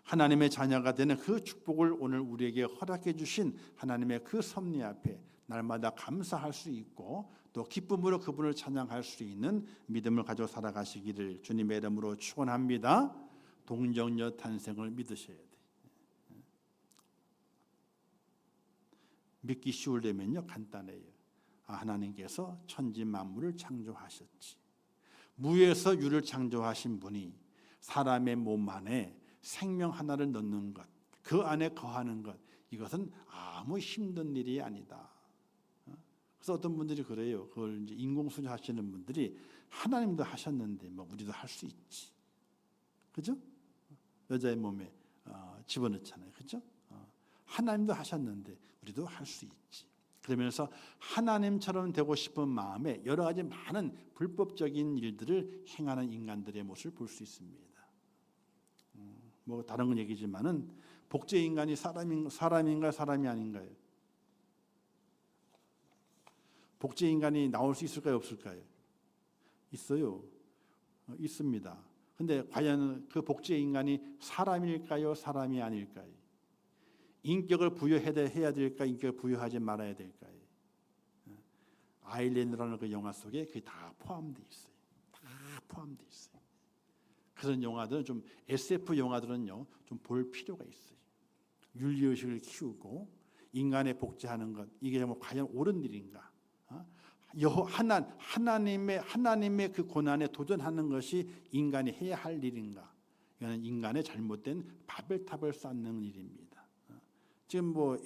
하나님의 자녀가 되는 그 축복을 오늘 우리에게 허락해 주신 하나님의 그 섭리 앞에 날마다 감사할 수 있고 또 기쁨으로 그분을 찬양할 수 있는 믿음을 가지고 살아가시기를 주님의 이름으로 축원합니다. 동정녀 탄생을 믿으셔야 돼요. 믿기 쉬우려면요 간단해요. 하나님께서 천지 만물을 창조하셨지. 무에서 유를 창조하신 분이 사람의 몸 안에 생명 하나를 넣는 것, 그 안에 거하는 것, 이것은 아무 힘든 일이 아니다. 그래서 어떤 분들이 그래요. 그걸 이제 인공수정 하시는 분들이 하나님도 하셨는데 뭐 우리도 할 수 있지, 그죠? 여자의 몸에 집어넣잖아요, 그죠? 하나님도 하셨는데 우리도 할 수 있지. 그러면서 하나님처럼 되고 싶은 마음에 여러 가지 많은 불법적인 일들을 행하는 인간들의 모습을 볼 수 있습니다. 뭐 다른 건 얘기지만은 복제 인간이 사람인가 사람이 아닌가요? 복제 인간이 나올 수 있을까요, 없을까요? 있어요. 있습니다. 근데 과연 그 복제 인간이 사람일까요, 사람이 아닐까요? 인격을 부여해야 될까, 인격을 부여하지 말아야 될까요? 아일랜드라는 그 영화 속에 그게 다 포함되어 있어요. 다 포함되어 있어요. 그런 영화들은 좀 SF 영화들은요 좀 볼 필요가 있어요. 윤리의식을 키우고 인간의 복제하는 것 이게 뭐 과연 옳은 일인가? 하나님의 그 고난에 도전하는 것이 인간이 해야 할 일인가? 이거는 인간의 잘못된 바벨탑을 쌓는 일입니다. 지금 뭐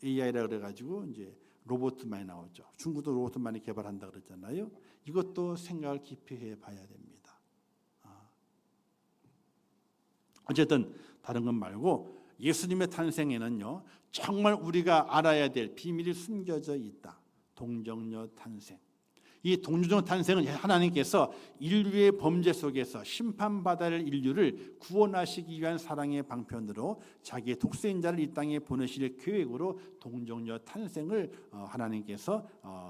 AI라 그래가지고 이제 로봇 많이 나오죠. 중국도 로봇 많이 개발한다 그랬잖아요. 이것도 생각을 깊이 해봐야 됩니다. 어쨌든 다른 건 말고 예수님의 탄생에는요 정말 우리가 알아야 될 비밀이 숨겨져 있다. 동정녀 탄생. 이 동정녀 탄생은 하나님께서 인류의 범죄 속에서 심판받아야 할 인류를 구원하시기 위한 사랑의 방편으로 자기의 독생자를 이 땅에 보내실 계획으로 동정녀 탄생을 하나님께서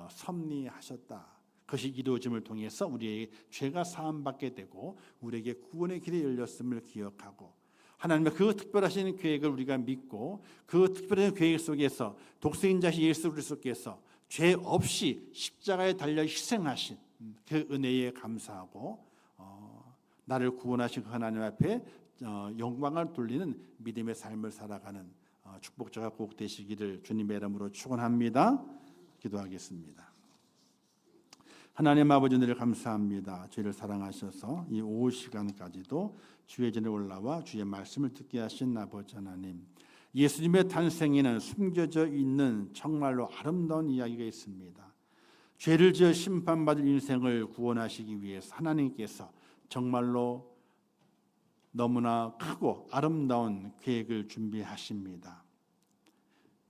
섭리하셨다. 그것이 이루어짐을 통해서 우리에게 죄가 사함받게 되고 우리에게 구원의 길이 열렸음을 기억하고 하나님의 그 특별하신 계획을 우리가 믿고 그 특별한 계획 속에서 독생자 예수 그리스도께서 죄 없이 십자가에 달려 희생하신 그 은혜에 감사하고 나를 구원하신 그 하나님 앞에 영광을 돌리는 믿음의 삶을 살아가는 축복자가 꼭 되시기를 주님의 이름으로 축원합니다. 기도하겠습니다. 하나님 아버지 늘 감사합니다. 저희를 사랑하셔서 이 오후 시간까지도 주의 전에 올라와 주의 말씀을 듣게 하신 아버지 하나님, 예수님의 탄생에는 숨겨져 있는 정말로 아름다운 이야기가 있습니다. 죄를 지어 심판받을 인생을 구원하시기 위해서 하나님께서 정말로 너무나 크고 아름다운 계획을 준비하십니다.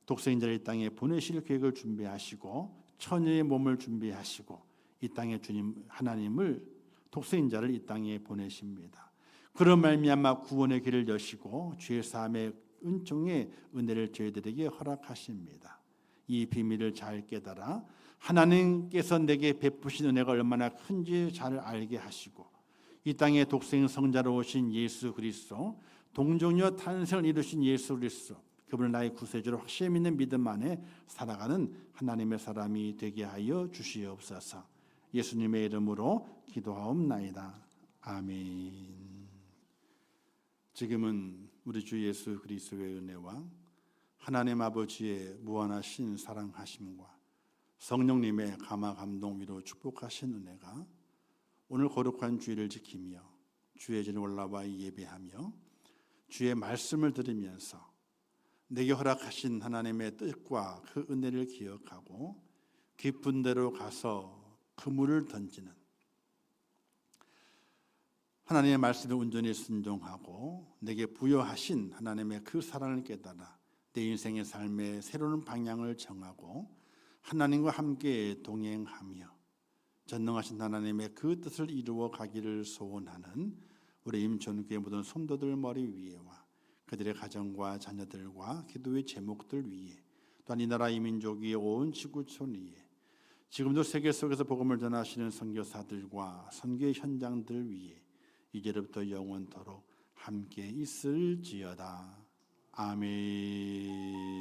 독생자를 이 땅에 보내실 계획을 준비하시고 처녀의 몸을 준비하시고 이 땅에 주님 하나님을 독생자를 이 땅에 보내십니다. 그런 말미암아 구원의 길을 여시고 죄 사함의 은총의 은혜를 저희들에게 허락하십니다. 이 비밀을 잘 깨달아 하나님께서 내게 베푸신 은혜가 얼마나 큰지 잘 알게 하시고 이 땅에 독생 성자로 오신 예수 그리스도, 동정녀 탄생을 이루신 예수 그리스도, 그분을 나의 구세주로 확실히 믿는 믿음 안에 살아가는 하나님의 사람이 되게 하여 주시옵소서. 예수님의 이름으로 기도하옵나이다. 아멘. 지금은 우리 주 예수 그리스도의 은혜와 하나님 아버지의 무한하신 사랑하심과 성령님의 감화 감동 위로 축복하신 은혜가 오늘 거룩한 주일을 지키며 주의 전에 올라와 예배하며 주의 말씀을 들으면서 내게 허락하신 하나님의 뜻과 그 은혜를 기억하고 깊은 데로 가서 그물을 던지는 하나님의 말씀에 온전히 순종하고 내게 부여하신 하나님의 그 사랑을 깨달아 내 인생의 삶의 새로운 방향을 정하고 하나님과 함께 동행하며 전능하신 하나님의 그 뜻을 이루어 가기를 소원하는 우리 임천교회 모든 성도들 머리 위에와 그들의 가정과 자녀들과 기도의 제목들 위에 또한 이 나라 이 민족 위에 온 지구촌 위에 지금도 세계 속에서 복음을 전하시는 선교사들과 선교의 현장들 위에 이제부터 영원토록 함께 있을지어다. 아멘.